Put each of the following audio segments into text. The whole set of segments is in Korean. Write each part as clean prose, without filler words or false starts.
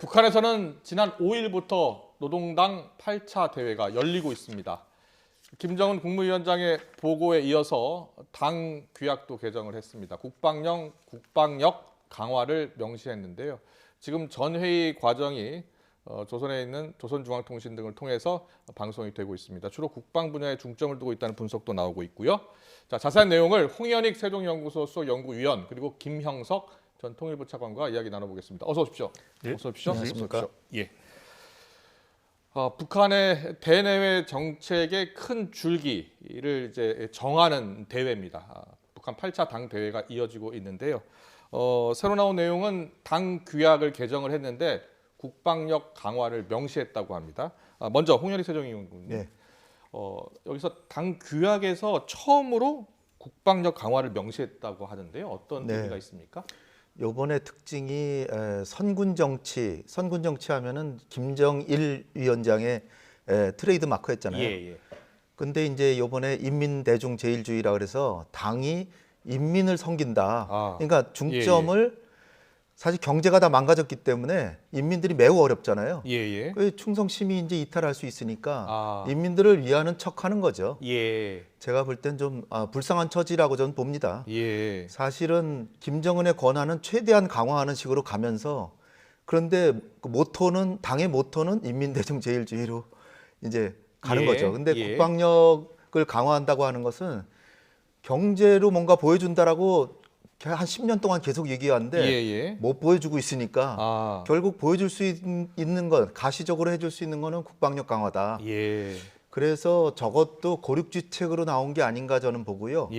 북한에서는 지난 5일부터 노동당 8차 대회가 열리고 있습니다. 김정은 국무위원장의 보고에 이어서 당 규약도 개정을 했습니다. 국방력 강화를 명시했는데요. 지금 전회의 과정이 조선에 있는 조선중앙통신 등을 통해서 방송이 되고 있습니다. 주로 국방 분야에 중점을 두고 있다는 분석도 나오고 있고요. 자, 자세한 내용을 홍현익 세종연구소 수석 연구위원 그리고 김형석 전 통일부 차관과 이야기 나눠보겠습니다. 어서 오십시오. 네, 어서 오십시오. 안녕하십니까. 예. 북한의 대내외 정책의 큰 줄기를 이제 정하는 대회입니다. 북한 8차 당 대회가 이어지고 있는데요. 새로 나온 내용은 당 규약을 개정을 했는데 국방력 강화를 명시했다고 합니다. 먼저 홍현희 세종위원님, 네. 여기서 당 규약에서 처음으로 국방력 강화를 명시했다고 하는데요. 어떤 네. 의미가 있습니까? 요번에 특징이 선군 정치 하면은 김정일 위원장의 트레이드 마크였잖아요. 예. 근데 이제 요번에 인민대중 제일주의라 그래서 당이 인민을 섬긴다. 그러니까 중점을 사실 경제가 다 망가졌기 때문에 인민들이 매우 어렵잖아요. 예. 그 충성심이 이제 이탈할 수 있으니까 아. 인민들을 위하는 척하는 거죠. 예. 제가 볼 땐 좀 불쌍한 처지라고 저는 봅니다. 예. 사실은 김정은의 권한은 최대한 강화하는 식으로 가면서 그런데 그 모토는 당의 모토는 인민대중 제일주의로 이제 가는 거죠. 근데 국방력을 강화한다고 하는 것은 경제로 뭔가 보여준다라고 한 10년 동안 계속 얘기하는데 못 보여주고 있으니까 결국 보여줄 수 있는 건 가시적으로 해줄 수 있는 거는 국방력 강화다. 그래서 저것도 고륙지책으로 나온 게 아닌가 저는 보고요.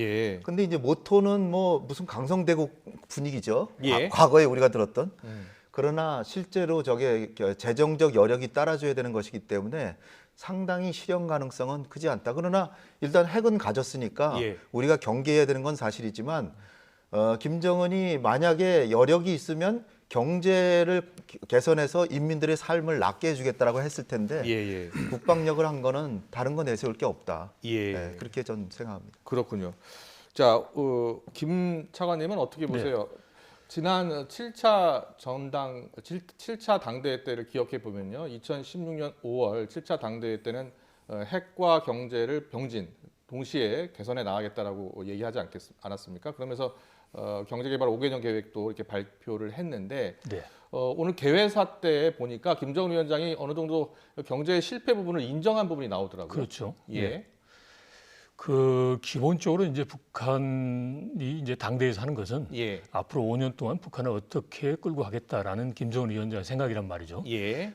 근데 이제 모토는 뭐 무슨 강성대국 분위기죠. 과거에 우리가 들었던. 그러나 실제로 저게 재정적 여력이 따라줘야 되는 것이기 때문에 상당히 실현 가능성은 크지 않다. 그러나 일단 핵은 가졌으니까 우리가 경계해야 되는 건 사실이지만 김정은이 만약에 여력이 있으면 경제를 개선해서 인민들의 삶을 낫게 해주겠다라고 했을 텐데 국방력을 한 거는 다른 거 내세울 게 없다. 네, 그렇게 전 생각합니다. 그렇군요. 자, 김 차관님은 어떻게 보세요? 지난 7차 당대회 때를 기억해 보면요. 2016년 5월 7차 당대회 때는 핵과 경제를 병진 동시에 개선해 나가겠다라고 얘기하지 않았습니까? 그러면서 경제개발 5개년 계획도 이렇게 발표를 했는데 오늘 개회사 때 보니까 김정은 위원장이 어느 정도 경제 실패 부분을 인정한 부분이 나오더라고요. 그렇죠. 그 기본적으로 이제 북한이 이제 당대에서 하는 것은 앞으로 5년 동안 북한을 어떻게 끌고 가겠다라는 김정은 위원장의 생각이란 말이죠.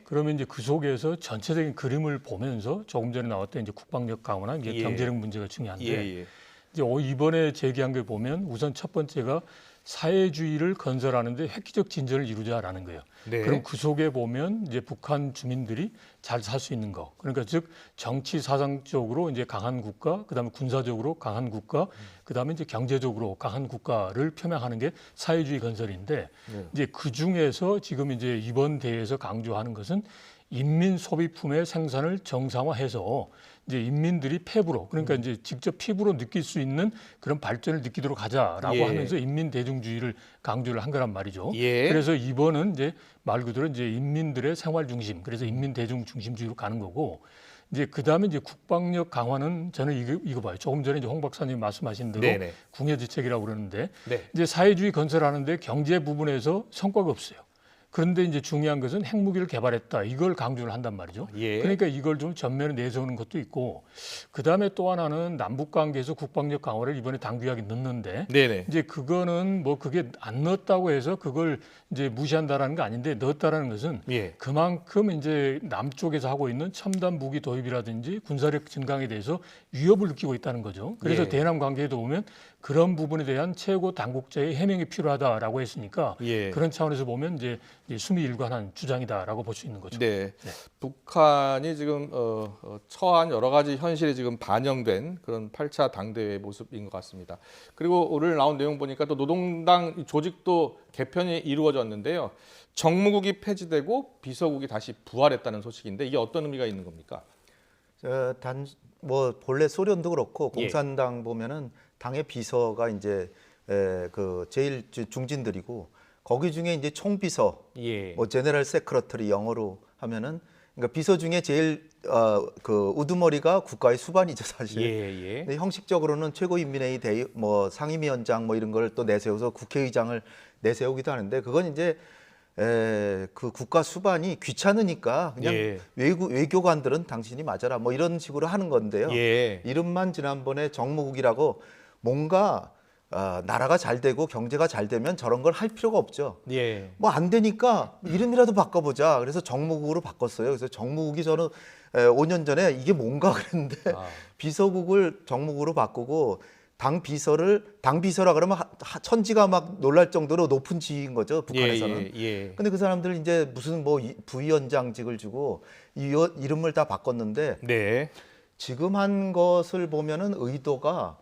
그러면 이제 그 속에서 전체적인 그림을 보면서 조금 전에 나왔던 이제 국방력 강화나 이제 경제력 문제가 중요한데 이제 이번에 제기한 게 보면 우선 첫 번째가 사회주의를 건설하는데 획기적 진전을 이루자라는 거예요. 그럼 그 속에 보면 이제 북한 주민들이 잘 살 수 있는 거. 그러니까 즉 정치 사상적으로 이제 강한 국가, 그다음에 군사적으로 강한 국가, 그다음에 이제 경제적으로 강한 국가를 표명하는 게 사회주의 건설인데 이제 그 중에서 지금 이제 이번 대회에서 강조하는 것은 인민 소비품의 생산을 정상화해서 이제 인민들이 폐부로 그러니까 이제 직접 피부로 느낄 수 있는 그런 발전을 느끼도록 하자라고 하면서 인민 대중주의를 강조를 한 거란 말이죠. 그래서 이번은 이제 말 그대로 이제 인민들의 생활 중심, 그래서 인민 대중 중심주의로 가는 거고 이제 그다음에 이제 국방력 강화는 저는 이거 봐요. 조금 전에 이제 홍 박사님 말씀하신 대로 궁예지책이라고 그러는데 이제 사회주의 건설하는데 경제 부분에서 성과가 없어요. 그런데 이제 중요한 것은 핵무기를 개발했다. 이걸 강조를 한단 말이죠. 그러니까 이걸 좀 전면에 내세우는 것도 있고 그다음에 또 하나는 남북 관계에서 국방력 강화를 이번에 당규약에 넣는데 이제 그거는 뭐 그게 안 넣었다고 해서 그걸 이제 무시한다라는 거 아닌데 넣었다라는 것은 그만큼 이제 남쪽에서 하고 있는 첨단 무기 도입이라든지 군사력 증강에 대해서 위협을 느끼고 있다는 거죠. 그래서 대남 관계에도 보면 그런 부분에 대한 최고 당국자의 해명이 필요하다라고 했으니까 그런 차원에서 보면 이제 숨이 일관한 주장이다라고 볼 수 있는 거죠. 북한이 지금 처한 여러 가지 현실이 지금 반영된 그런 8차 당대회 모습인 것 같습니다. 그리고 오늘 나온 내용 보니까 또 노동당 조직도 개편이 이루어졌는데요. 정무국이 폐지되고 비서국이 다시 부활했다는 소식인데 이게 어떤 의미가 있는 겁니까? 뭐 본래 소련도 그렇고 공산당 보면은 당의 비서가 이제 그 제일 중진들이고 거기 중에 이제 총비서, 예. 뭐 제너럴 세크러터리 영어로 하면은 그러니까 비서 중에 제일 그 우두머리가 국가의 수반이죠 사실. 예. 근데 형식적으로는 최고인민회의 뭐 상임위원장 뭐 이런 걸 또 내세워서 국회의장을 내세우기도 하는데 그건 이제 그 국가 수반이 귀찮으니까 그냥 예. 외교관들은 당신이 맞아라 뭐 이런 식으로 하는 건데요. 예. 이름만 지난번에 정무국이라고 뭔가 나라가 잘 되고 경제가 잘 되면 저런 걸 할 필요가 없죠. 예. 뭐 안 되니까 이름이라도 바꿔보자. 그래서 정무국으로 바꿨어요. 그래서 정무국이 저는 5년 전에 이게 뭔가 그랬는데 비서국을 정무국으로 바꾸고 당 비서라 그러면 천지가 막 놀랄 정도로 높은 지위인 거죠. 북한에서는. 예. 근데 그 사람들 이제 무슨 뭐 부위원장직을 주고 이름을 다 바꿨는데 네. 지금 한 것을 보면은 의도가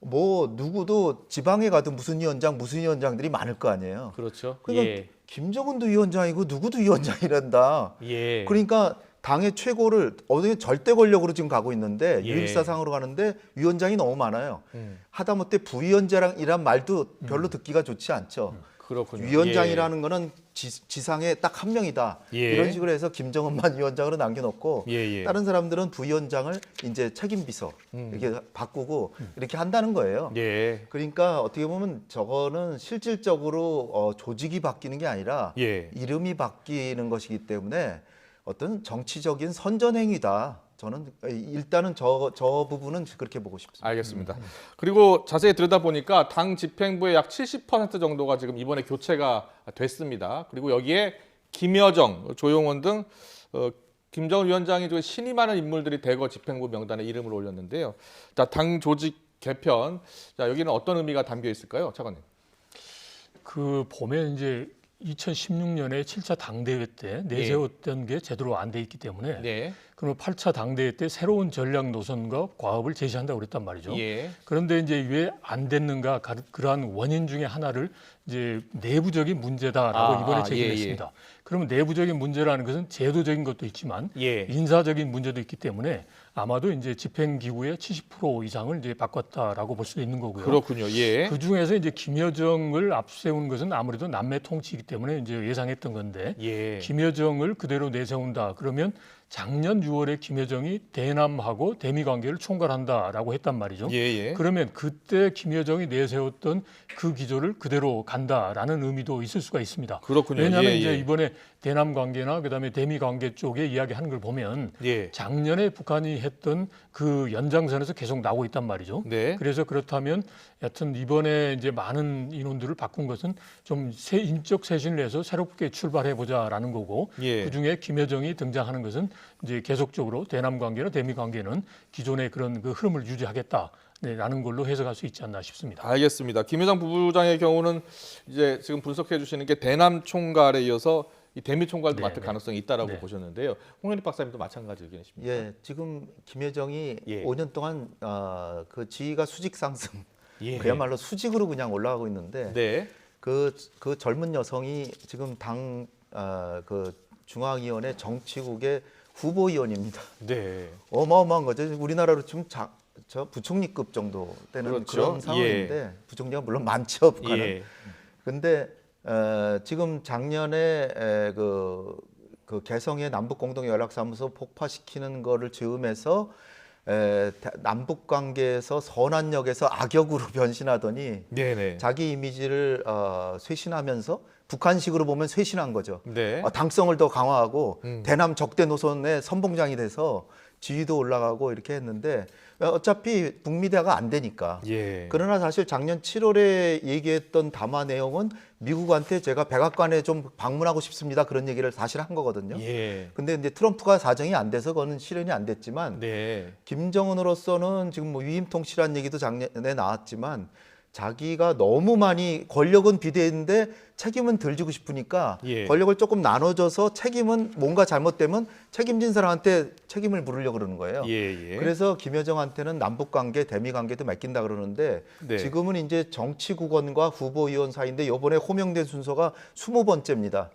뭐 누구도 지방에 가도 무슨 위원장들이 많을 거 아니에요. 그렇죠. 그러니까 김정은도 위원장이고 누구도 위원장이란다. 예. 그러니까 당의 최고를 어느 절대 권력으로 지금 가고 있는데 예. 유일사상으로 가는데 위원장이 너무 많아요. 하다못해 부위원장이란 말도 별로 듣기가 좋지 않죠. 그렇군요. 위원장이라는 거는 지상에 딱 한 명이다. 예. 이런 식으로 해서 김정은만 위원장으로 남겨놓고 예. 다른 사람들은 부위원장을 이제 책임비서 이렇게 바꾸고 이렇게 한다는 거예요. 예. 그러니까 어떻게 보면 저거는 실질적으로 조직이 바뀌는 게 아니라 예. 이름이 바뀌는 것이기 때문에 어떤 정치적인 선전행위다. 저는 일단은 저 부분은 그렇게 보고 싶습니다. 알겠습니다. 그리고 자세히 들여다보니까 당 집행부의 약 70% 정도가 지금 이번에 교체가 됐습니다. 그리고 여기에 김여정, 조용원 등 김정은 위원장이 신임하는 인물들이 대거 집행부 명단에 이름을 올렸는데요. 자, 당 조직 개편. 자, 여기는 어떤 의미가 담겨 있을까요, 차관님? 그 보면 이제 2016년에 7차 당대회 때 내세웠던 게 제대로 안 돼 있기 때문에 네. 그럼 8차 당대회 때 새로운 전략 노선과 과업을 제시한다고 그랬단 말이죠. 예. 그런데 이제 왜 안 됐는가 그러한 원인 중에 하나를 이제 내부적인 문제다라고 이번에 제기했습니다. 그러면 내부적인 문제라는 것은 제도적인 것도 있지만 인사적인 문제도 있기 때문에 아마도 이제 집행기구의 70% 이상을 이제 바꿨다라고 볼 수도 있는 거고요. 그렇군요. 예. 그 중에서 이제 김여정을 앞세운 것은 아무래도 남매 통치이기 때문에 이제 예상했던 건데 김여정을 그대로 내세운다. 그러면 작년 6월에 김여정이 대남하고 대미 관계를 총괄한다라고 했단 말이죠. 그러면 그때 김여정이 내세웠던 그 기조를 그대로 간다라는 의미도 있을 수가 있습니다. 그렇군요. 왜냐하면 이제 이번에 대남 관계나 그다음에 대미 관계 쪽에 이야기하는 걸 보면 작년에 북한이 했던 그 연장선에서 계속 나오고 있단 말이죠. 그래서 그렇다면 여튼 이번에 이제 많은 인원들을 바꾼 것은 좀 인적 쇄신을 해서 새롭게 출발해 보자라는 거고 그 중에 김여정이 등장하는 것은 이제 계속적으로 대남 관계나 대미 관계는 기존의 그런 그 흐름을 유지하겠다. 라는 걸로 해석할 수 있지 않나 싶습니다. 알겠습니다. 김여정 부부장의 경우는 이제 지금 분석해 주시는 게 대남 총괄에 이어서 이 대미 총괄도 맡을 가능성이 있다라고 보셨는데요. 홍현익 박사님도 마찬가지 의견이십니까? 예, 지금 김여정이 5년 동안 그 지위가 수직 상승, 그야말로 수직으로 그냥 올라가고 있는데 그 젊은 여성이 지금 당 그 중앙위원회 정치국의 후보위원입니다. 어마어마한 거죠. 우리나라로 지금 저 부총리급 정도 되는 그런 상황인데 부총리가 물론 많죠, 북한은. 근데 지금 작년에 그 개성의 남북 공동 연락사무소 폭파시키는 거를 즈음해서 남북 관계에서 선한역에서 악역으로 변신하더니 자기 이미지를 쇄신하면서 북한식으로 보면 쇄신한 거죠. 당성을 더 강화하고 대남 적대 노선의 선봉장이 돼서 지위도 올라가고 이렇게 했는데 어차피 북미 대화가 안 되니까. 그러나 사실 작년 7월에 얘기했던 담화 내용은 미국한테 제가 백악관에 좀 방문하고 싶습니다. 그런 얘기를 사실 한 거거든요. 근데 이제 트럼프가 사정이 안 돼서 그거는 실현이 안 됐지만 김정은으로서는 지금 뭐 위임 통치라는 얘기도 작년에 나왔지만 자기가 너무 많이 권력은 비대했는데 책임은 덜 지고 싶으니까 권력을 조금 나눠줘서 책임은 뭔가 잘못되면 책임진 사람한테 책임을 물으려고 그러는 거예요. 그래서 김여정한테는 남북관계, 대미관계도 맡긴다 그러는데 지금은 이제 정치국원과 후보위원 사이인데 이번에 호명된 순서가 20번째입니다.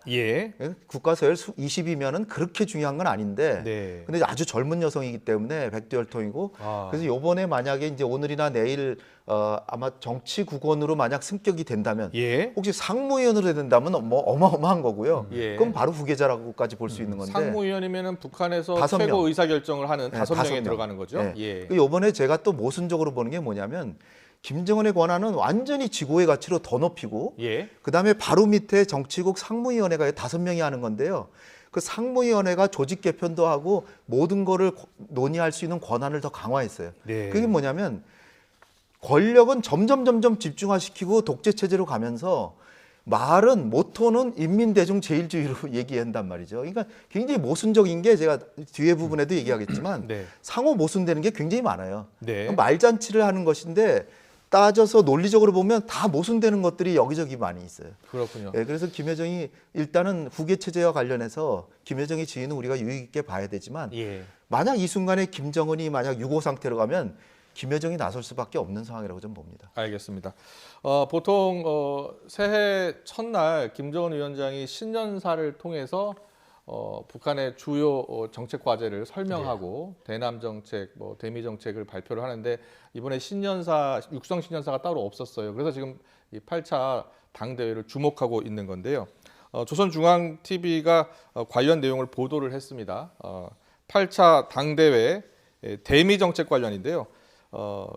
국가서열 20이면은 그렇게 중요한 건 아닌데 근데 아주 젊은 여성이기 때문에 백두혈통이고 그래서 이번에 만약에 이제 오늘이나 내일 아마 정치국원으로 만약 승격이 된다면 혹시 상무위원으로 상무위원으로 된다면 뭐 어마어마한 거고요. 예. 그럼 바로 후계자라고까지 볼 수 있는 건데. 상무위원이면은 북한에서 5명. 최고 의사결정을 하는 네, 5명에 5명. 들어가는 거죠. 네. 예. 이번에 제가 또 모순적으로 보는 게 뭐냐면 김정은의 권한은 완전히 지고의 가치로 더 높이고 예. 그다음에 바로 밑에 정치국 상무위원회가 5명이 하는 건데요. 그 상무위원회가 조직 개편도 하고 모든 거를 논의할 수 있는 권한을 더 강화했어요. 네. 그게 뭐냐면 권력은 점점 집중화시키고 독재 체제로 가면서 말은 모토는 인민대중 제일주의로 얘기한단 말이죠. 그러니까 굉장히 모순적인 게 제가 뒤에 부분에도 얘기하겠지만 네. 상호 모순되는 게 굉장히 많아요. 네. 말잔치를 하는 것인데 따져서 논리적으로 보면 다 모순되는 것들이 여기저기 많이 있어요. 그렇군요. 네, 그래서 김여정이 일단은 후계 체제와 관련해서 김여정의 지위는 우리가 유의 깊게 봐야 되지만 예. 만약 이 순간에 김정은이 만약 유고 상태로 가면 김여정이 나설 수밖에 없는 상황이라고 좀 봅니다. 알겠습니다. 보통 새해 첫날 김정은 위원장이 신년사를 통해서 북한의 주요 정책 과제를 설명하고 대남 정책, 뭐 대미 정책을 발표를 하는데 이번에 신년사, 육성 신년사가 따로 없었어요. 그래서 지금 이 8차 당대회를 주목하고 있는 건데요. 조선중앙TV가 관련 내용을 보도를 했습니다. 8차 당대회 대미 정책 관련인데요.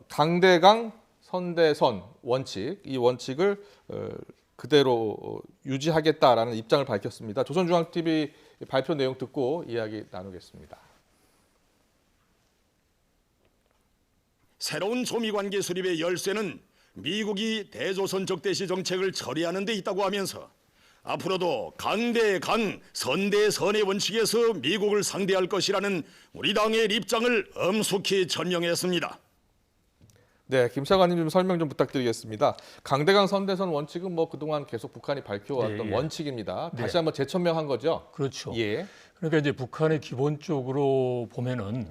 강대강 선대선 원칙, 이 원칙을 그대로 유지하겠다라는 입장을 밝혔습니다. 조선중앙TV 발표 내용 듣고 이야기 나누겠습니다. 새로운 조미관계 수립의 열쇠는 미국이 대조선 적대시 정책을 처리하는 데 있다고 하면서 앞으로도 강대강, 선대선의 원칙에서 미국을 상대할 것이라는 우리 당의 입장을 엄숙히 전명했습니다. 네, 김 차관님 좀 설명 좀 부탁드리겠습니다. 강대강 선대선 원칙은 뭐 그동안 계속 북한이 밝혀왔던 네, 예. 원칙입니다. 다시 네. 한번 재천명한 거죠? 그렇죠. 예. 그러니까 이제 북한의 기본적으로 보면은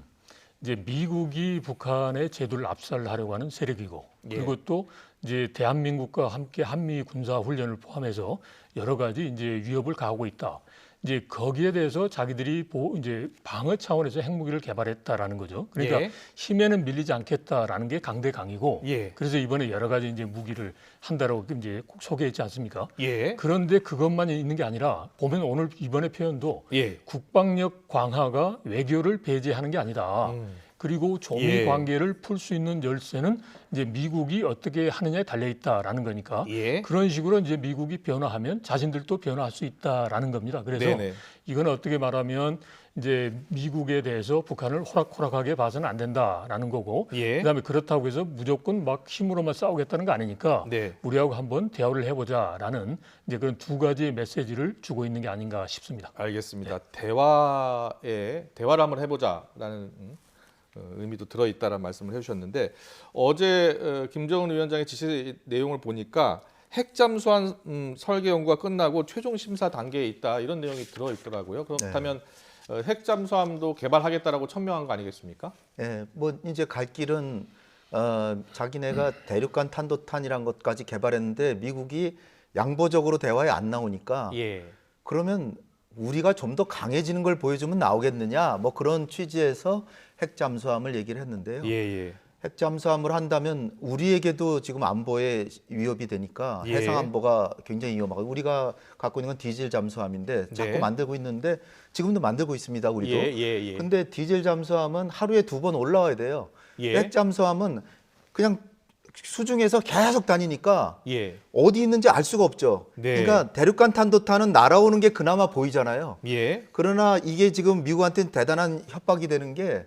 이제 미국이 북한의 제도를 압살하려고 하는 세력이고 예. 그리고 또 이제 대한민국과 함께 한미 군사 훈련을 포함해서 여러 가지 이제 위협을 가하고 있다. 이제 거기에 대해서 자기들이 이제 방어 차원에서 핵무기를 개발했다라는 거죠. 그러니까 예. 힘에는 밀리지 않겠다라는 게 강대강이고, 예. 그래서 이번에 여러 가지 이제 무기를 한다라고 이제 꼭 소개했지 않습니까? 예. 그런데 그것만 있는 게 아니라 보면 오늘 이번에 표현도 예. 국방력 강화가 외교를 배제하는 게 아니다. 그리고 조미 예. 관계를 풀 수 있는 열쇠는 이제 미국이 어떻게 하느냐에 달려 있다라는 거니까 예. 그런 식으로 이제 미국이 변화하면 자신들도 변화할 수 있다라는 겁니다. 그래서 네네. 이건 어떻게 말하면 이제 미국에 대해서 북한을 호락호락하게 봐서는 안 된다라는 거고, 예. 그다음에 그렇다고 해서 무조건 막 힘으로만 싸우겠다는 거 아니니까 네. 우리하고 한번 대화를 해보자라는 이제 그런 두 가지의 메시지를 주고 있는 게 아닌가 싶습니다. 알겠습니다. 대화를 한번 해보자라는 의미도 들어있다라는 말씀을 해주셨는데 어제 김정은 위원장의 지시 내용을 보니까 핵잠수함 설계 연구가 끝나고 최종 심사 단계에 있다 이런 내용이 들어있더라고요. 그렇다면 핵잠수함도 개발하겠다라고 천명한 거 아니겠습니까? 예, 뭐 이제 갈 길은 자기네가 대륙간 탄도탄이란 것까지 개발했는데 미국이 양보적으로 대화에 안 나오니까 예. 그러면 우리가 좀 더 강해지는 걸 보여주면 나오겠느냐 뭐 그런 취지에서 핵잠수함을 얘기를 했는데요. 예. 핵잠수함을 한다면 우리에게도 지금 안보에 위협이 되니까 예. 해상 안보가 굉장히 위험하고 우리가 갖고 있는 건 디젤 잠수함인데 자꾸 네. 만들고 있는데 지금도 만들고 있습니다. 우리도. 예. 근데 디젤 잠수함은 하루에 2번 올라와야 돼요. 예. 핵잠수함은 그냥 수중에서 계속 다니니까 예. 어디 있는지 알 수가 없죠. 네. 그러니까 대륙간 탄도탄은 날아오는 게 그나마 보이잖아요. 예. 그러나 이게 지금 미국한테는 대단한 협박이 되는 게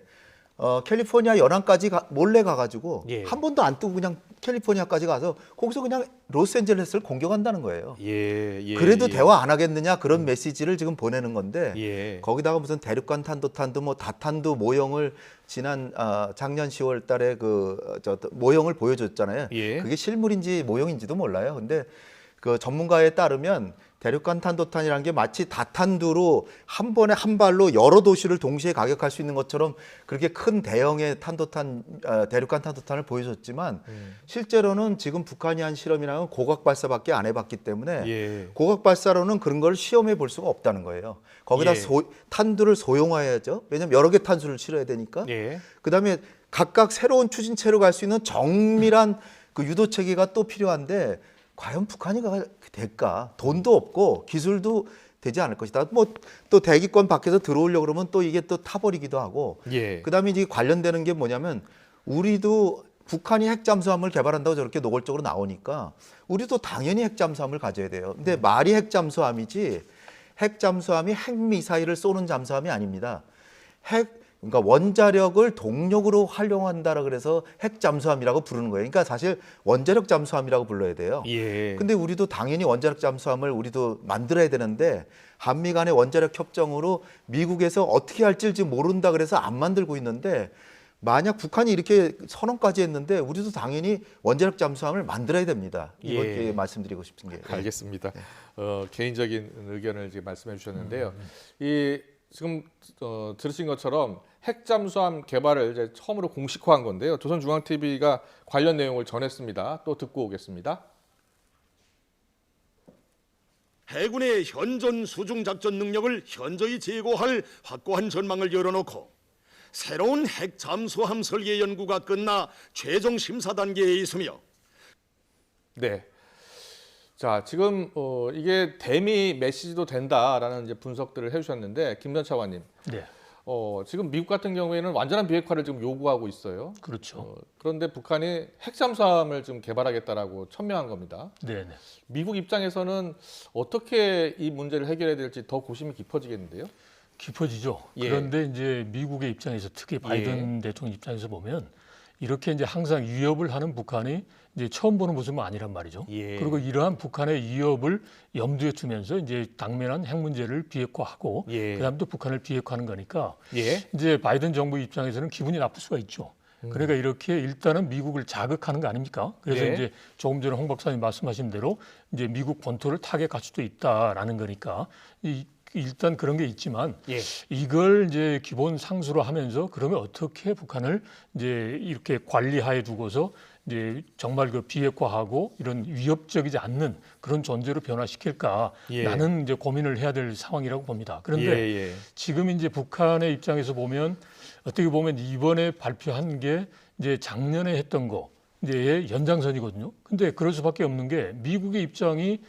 캘리포니아 연안까지 몰래 가가지고 예. 한 번도 안 뜨고 그냥 캘리포니아까지 가서 거기서 그냥 로스앤젤레스를 공격한다는 거예요. 예. 그래도 대화 안 하겠느냐 그런 메시지를 지금 보내는 건데 예. 거기다가 무슨 대륙간 탄도탄도 뭐 다탄도 모형을 지난 작년 10월 달에 모형을 보여줬잖아요. 예. 그게 실물인지 모형인지도 몰라요. 근데 그 전문가에 따르면 대륙간 탄도탄이라는 게 마치 다탄두로 한 번에 한 발로 여러 도시를 동시에 가격할 수 있는 것처럼 그렇게 큰 대형의 대륙간 탄도탄을 보여줬지만 실제로는 지금 북한이 한 실험이라면 고각 발사밖에 안 해봤기 때문에 예. 고각 발사로는 그런 걸 시험해 볼 수가 없다는 거예요. 거기다 예. 탄두를 소형화해야죠. 왜냐하면 여러 개 탄두를 실어야 되니까. 예. 그다음에 각각 새로운 추진체로 갈 수 있는 정밀한 그 유도 체계가 또 필요한데 과연 북한이 될까? 돈도 없고 기술도 되지 않을 것이다. 뭐 또 대기권 밖에서 들어오려고 그러면 또 이게 또 타버리기도 하고. 예. 그다음에 이제 관련되는 게 뭐냐면 우리도 북한이 핵잠수함을 개발한다고 저렇게 노골적으로 나오니까 우리도 당연히 핵잠수함을 가져야 돼요. 근데 말이 핵잠수함이지 핵잠수함이 핵미사일을 쏘는 잠수함이 아닙니다. 그러니까 원자력을 동력으로 활용한다라 그래서 핵잠수함이라고 부르는 거예요. 그러니까 사실 원자력 잠수함이라고 불러야 돼요. 예. 근데 우리도 당연히 원자력 잠수함을 우리도 만들어야 되는데 한미 간의 원자력 협정으로 미국에서 어떻게 할지 모른다 그래서 안 만들고 있는데 만약 북한이 이렇게 선언까지 했는데 우리도 당연히 원자력 잠수함을 만들어야 됩니다. 이렇게 말씀드리고 싶은 게. 알겠습니다. 개인적인 의견을 지금 말씀해 주셨는데요. 이 지금 들으신 것처럼 핵잠수함 개발을 이제 처음으로 공식화한 건데요. 조선중앙TV가 관련 내용을 전했습니다. 또 듣고 오겠습니다. 해군의 현존 수중 작전 능력을 현저히 제고할 확고한 전망을 열어놓고 새로운 핵 잠수함 설계 연구가 끝나 최종 심사 단계에 있으며 네. 자, 지금 이게 대미 메시지도 된다라는 이제 분석들을 해주셨는데 김전 차관님, 네. 지금 미국 같은 경우에는 완전한 비핵화를 지금 요구하고 있어요. 그렇죠. 그런데 북한이 핵잠수함을 지금 개발하겠다라고 천명한 겁니다. 네, 네. 미국 입장에서는 어떻게 이 문제를 해결해야 될지 더 고심이 깊어지겠는데요. 깊어지죠. 예. 그런데 이제 미국의 입장에서 특히 바이든 대통령 입장에서 보면 이렇게 이제 항상 위협을 하는 북한이 이제 처음 보는 모습은 아니란 말이죠. 예. 그리고 이러한 북한의 위협을 염두에 두면서 이제 당면한 핵 문제를 비핵화하고 예. 그다음 또 북한을 비핵화하는 거니까 예. 이제 바이든 정부 입장에서는 기분이 나쁠 수가 있죠. 그러니까 이렇게 일단은 미국을 자극하는 거 아닙니까? 그래서 예. 이제 조금 전에 홍 박사님 말씀하신 대로 이제 미국 본토를 타격할 수도 있다라는 거니까 일단 그런 게 있지만 예. 이걸 이제 기본 상수로 하면서 그러면 어떻게 북한을 이제 이렇게 관리하에 두고서 이제 정말 그 비핵화하고 이런 위협적이지 않는 그런 존재로 변화시킬까라는 이제 고민을 해야 될 상황이라고 봅니다. 그런데 지금 이제 북한의 입장에서 보면 어떻게 보면 이번에 발표한 게 이제 작년에 했던 거 이제 연장선이거든요. 근데 그럴 수밖에 없는 게 미국의 입장이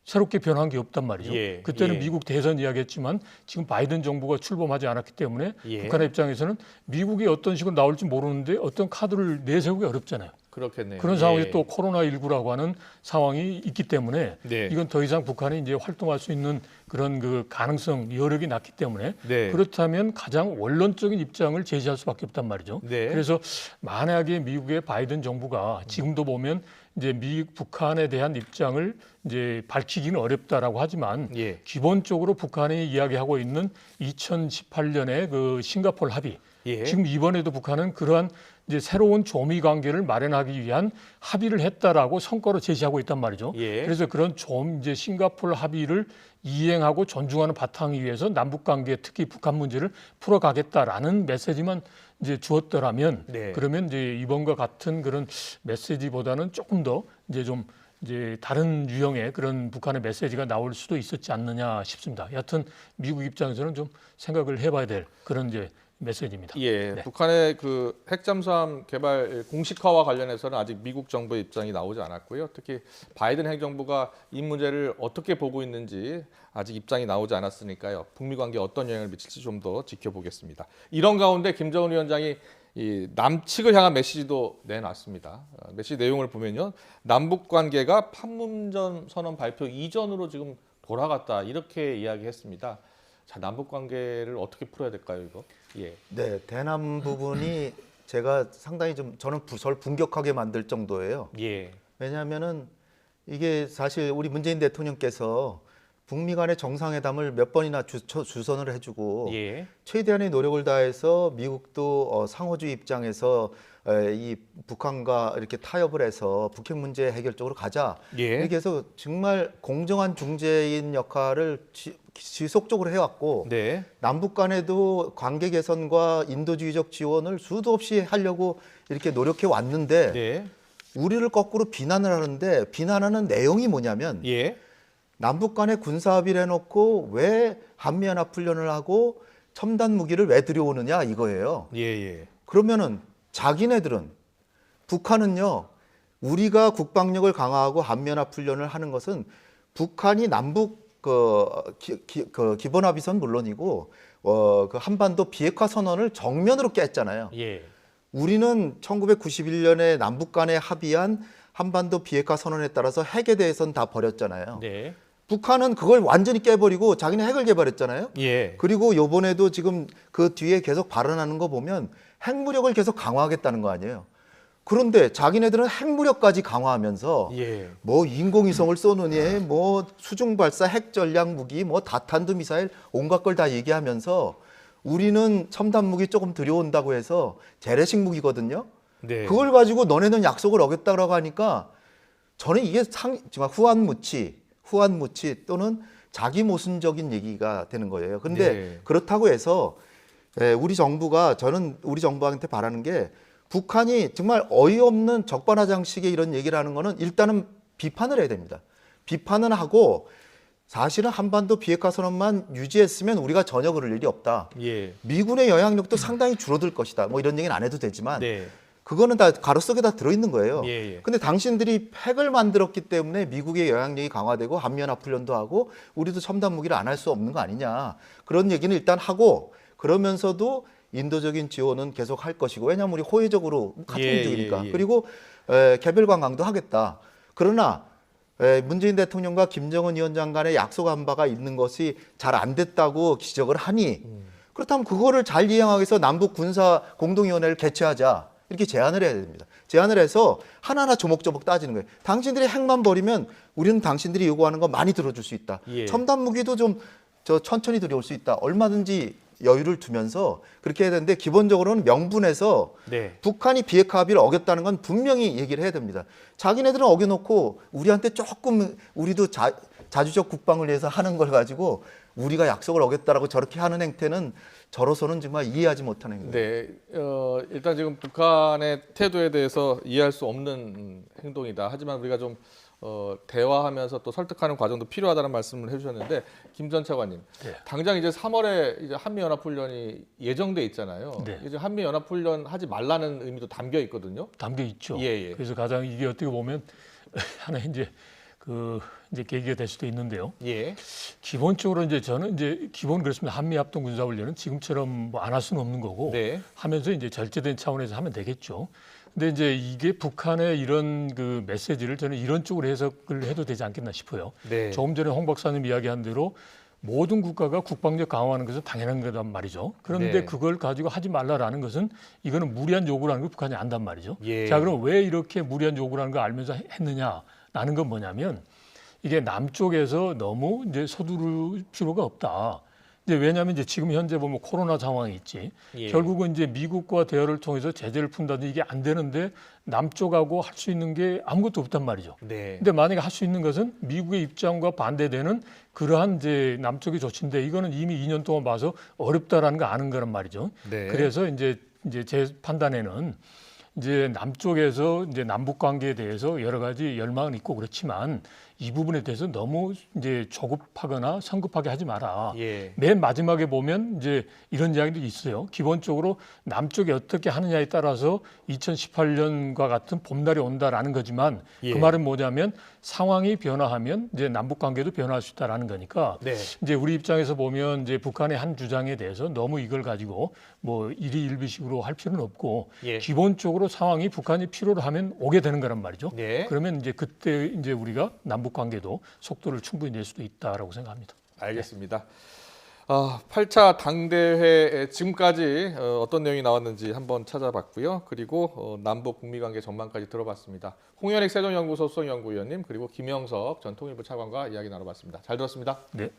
새롭게 변한 게 없단 말이죠. 그때는 미국 대선 이야기했지만 지금 바이든 정부가 출범하지 않았기 때문에 북한의 입장에서는 미국이 어떤 식으로 나올지 모르는데 어떤 카드를 내세우기 어렵잖아요. 그렇겠네요. 그런 상황에서 또 코로나19라고 하는 상황이 있기 때문에 네. 이건 더 이상 북한이 이제 활동할 수 있는 그런 그 가능성, 여력이 낮기 때문에 네. 그렇다면 가장 원론적인 입장을 제시할 수밖에 없단 말이죠. 네. 그래서 만약에 미국의 바이든 정부가 지금도 보면 이제 북한에 대한 입장을 이제 밝히기는 어렵다라고 하지만 기본적으로 북한이 이야기하고 있는 2018년에 그 싱가포르 합의 지금 이번에도 북한은 그러한 이제 새로운 조미 관계를 마련하기 위한 합의를 했다라고 성과로 제시하고 있단 말이죠. 그래서 그런 이제 싱가포르 합의를 이행하고 존중하는 바탕 위에서 남북 관계 특히 북한 문제를 풀어가겠다라는 메시지만 이제 주었더라면 그러면 이제 이번과 같은 그런 메시지보다는 조금 더 이제 좀 이제 다른 유형의 그런 북한의 메시지가 나올 수도 있었지 않느냐 싶습니다. 여하튼 미국 입장에서는 좀 생각을 해봐야 될 그런 이제 메시지입니다. 북한의 그 핵잠수함 개발 공식화와 관련해서는 아직 미국 정부의 입장이 나오지 않았고요. 특히 바이든 행정부가 이 문제를 어떻게 보고 있는지 아직 입장이 나오지 않았으니까요. 북미 관계에 어떤 영향을 미칠지 좀 더 지켜보겠습니다. 이런 가운데 김정은 위원장이 이 남측을 향한 메시지도 내놨습니다. 메시지 내용을 보면요, 남북 관계가 판문점 선언 발표 이전으로 지금 돌아갔다 이렇게 이야기했습니다. 자, 남북 관계를 어떻게 풀어야 될까요, 이거? 네, 대남 부분이 제가 상당히 좀 저는 저를 분격하게 만들 정도예요. 왜냐하면은 이게 사실 우리 문재인 대통령께서 북미 간의 정상회담을 몇 번이나 주선을 해주고 최대한의 노력을 다해서 미국도 상호주의 입장에서 이 북한과 이렇게 타협을 해서 북핵 문제 해결 쪽으로 가자 이렇게 해서 정말 공정한 중재인 역할을 지속적으로 해왔고 남북 간에도 관계 개선과 인도주의적 지원을 수도 없이 하려고 이렇게 노력해 왔는데 우리를 거꾸로 비난을 하는데 비난하는 내용이 뭐냐면 남북 간에 군사합의를 해놓고 왜 한미연합훈련을 하고 첨단 무기를 왜 들여오느냐 이거예요. 그러면은 자기네들은 북한은요 우리가 국방력을 강화하고 한미연합 훈련을 하는 것은 북한이 남북 기본합의선 물론이고 그 한반도 비핵화 선언을 정면으로 깼잖아요. 예. 우리는 1991년에 남북 간에 합의한 한반도 비핵화 선언에 따라서 핵에 대해서는 다 버렸잖아요. 네. 북한은 그걸 완전히 깨버리고 자기는 핵을 개발했잖아요. 예. 그리고 요번에도 지금 그 뒤에 계속 발언하는 거 보면 핵무력을 계속 강화하겠다는 거 아니에요. 그런데 자기네들은 핵무력까지 강화하면서 예. 뭐 인공위성을 쏘느니 뭐 수중 발사 핵 전략 무기 뭐 다탄두 미사일 온갖 걸 다 얘기하면서 우리는 첨단 무기 조금 들여온다고 해서 재래식 무기거든요. 네. 그걸 가지고 너네는 약속을 어겼다고 하니까 저는 이게 정말 후한무치 또는 자기 모순적인 얘기가 되는 거예요. 근데 네. 그렇다고 해서 우리 정부가 저는 우리 정부한테 바라는 게 북한이 정말 어이없는 적반하장식의 이런 얘기를 하는 거는 일단은 비판을 해야 됩니다. 비판은 하고 사실은 한반도 비핵화 선언만 유지했으면 우리가 전혀 그럴 일이 없다. 예. 미군의 영향력도 상당히 줄어들 것이다. 뭐 이런 얘기는 안 해도 되지만 네. 그거는 다 가로 속에 다 들어있는 거예요. 예, 예. 근데 당신들이 핵을 만들었기 때문에 미국의 영향력이 강화되고 한미연합 훈련도 하고 우리도 첨단 무기를 안 할 수 없는 거 아니냐. 그런 얘기는 일단 하고 그러면서도 인도적인 지원은 계속 할 것이고 왜냐하면 우리 호혜적으로 같은 예, 민족이니까. 예, 예. 그리고 개별 관광도 하겠다. 그러나 문재인 대통령과 김정은 위원장 간에 약속한 바가 있는 것이 잘 안 됐다고 지적을 하니 그렇다면 그거를 잘 이행하기 위해서 남북 군사 공동위원회를 개최하자. 이렇게 제안을 해야 됩니다. 제안을 해서 하나하나 조목조목 따지는 거예요. 당신들이 핵만 버리면 우리는 당신들이 요구하는 거 많이 들어줄 수 있다. 예. 첨단 무기도 좀 천천히 들여올 수 있다. 얼마든지 여유를 두면서 그렇게 해야 되는데 기본적으로는 명분에서 네. 북한이 비핵화 합의를 어겼다는 건 분명히 얘기를 해야 됩니다. 자기네들은 어겨놓고 우리한테 조금 우리도 자주적 국방을 위해서 하는 걸 가지고 우리가 약속을 어겼다라고 저렇게 하는 행태는 저로서는 정말 이해하지 못하는 행동입니다. 네, 일단 지금 북한의 태도에 대해서 이해할 수 없는 행동이다. 하지만 우리가 좀 대화하면서 또 설득하는 과정도 필요하다는 말씀을 해주셨는데 김 전 차관님, 네. 당장 이제 3월에 이제 한미 연합 훈련이 예정돼 있잖아요. 네. 이제 한미 연합 훈련 하지 말라는 의미도 담겨 있거든요. 담겨 있죠. 예, 예. 그래서 가장 이게 어떻게 보면 하나 이제 이제 계기가 될 수도 있는데요. 예. 기본적으로 이제 저는 이제 기본 그렇습니다. 한미 합동 군사 훈련은 지금처럼 뭐 안 할 수는 없는 거고 네. 하면서 이제 절제된 차원에서 하면 되겠죠. 근데 이제 이게 북한의 이런 그 메시지를 저는 이런 쪽으로 해석을 해도 되지 않겠나 싶어요. 네. 조금 전에 홍 박사님 이야기한 대로 모든 국가가 국방력 강화하는 것은 당연한 거란 말이죠. 그런데 네. 그걸 가지고 하지 말라라는 것은 이거는 무리한 요구라는 걸 북한이 안단 말이죠. 예. 자, 그럼 왜 이렇게 무리한 요구라는 걸 알면서 했느냐라는 건 뭐냐면 이게 남쪽에서 너무 이제 서두를 필요가 없다. 이제 왜냐하면 이제 지금 현재 보면 코로나 상황이 있지. 예. 결국은 이제 미국과 대화를 통해서 제재를 푼다든지 이게 안 되는데 남쪽하고 할 수 있는 게 아무것도 없단 말이죠. 네. 근데 만약에 할 수 있는 것은 미국의 입장과 반대되는 그러한 이제 남쪽의 조치인데 이거는 이미 2년 동안 봐서 어렵다라는 거 아는 거란 말이죠. 네. 그래서 이제 제 판단에는 이제 남쪽에서 이제 남북 관계에 대해서 여러 가지 열망은 있고 그렇지만 이 부분에 대해서 너무 이제 조급하거나 성급하게 하지 마라. 예. 맨 마지막에 보면 이제 이런 이야기도 있어요. 기본적으로 남쪽이 어떻게 하느냐에 따라서 2018년과 같은 봄날이 온다라는 거지만 예. 그 말은 뭐냐면 상황이 변화하면 이제 남북 관계도 변화할 수 있다라는 거니까 네. 이제 우리 입장에서 보면 이제 북한의 한 주장에 대해서 너무 이걸 가지고 뭐 일희일비식으로 할 필요는 없고 예. 기본적으로 상황이 북한이 필요로 하면 오게 되는 거란 말이죠. 네. 그러면 이제 그때 이제 우리가 남북 관계도 속도를 충분히 낼 수도 있다라고 생각합니다. 알겠습니다. 8차 당대회 지금까지 어떤 내용이 나왔는지 한번 찾아봤고요. 그리고 남북 북미관계 전망까지 들어봤습니다. 홍현익 세종연구소 수석연구위원님 그리고 김영석 전 통일부 차관과 이야기 나눠봤습니다. 잘 들었습니다. 네.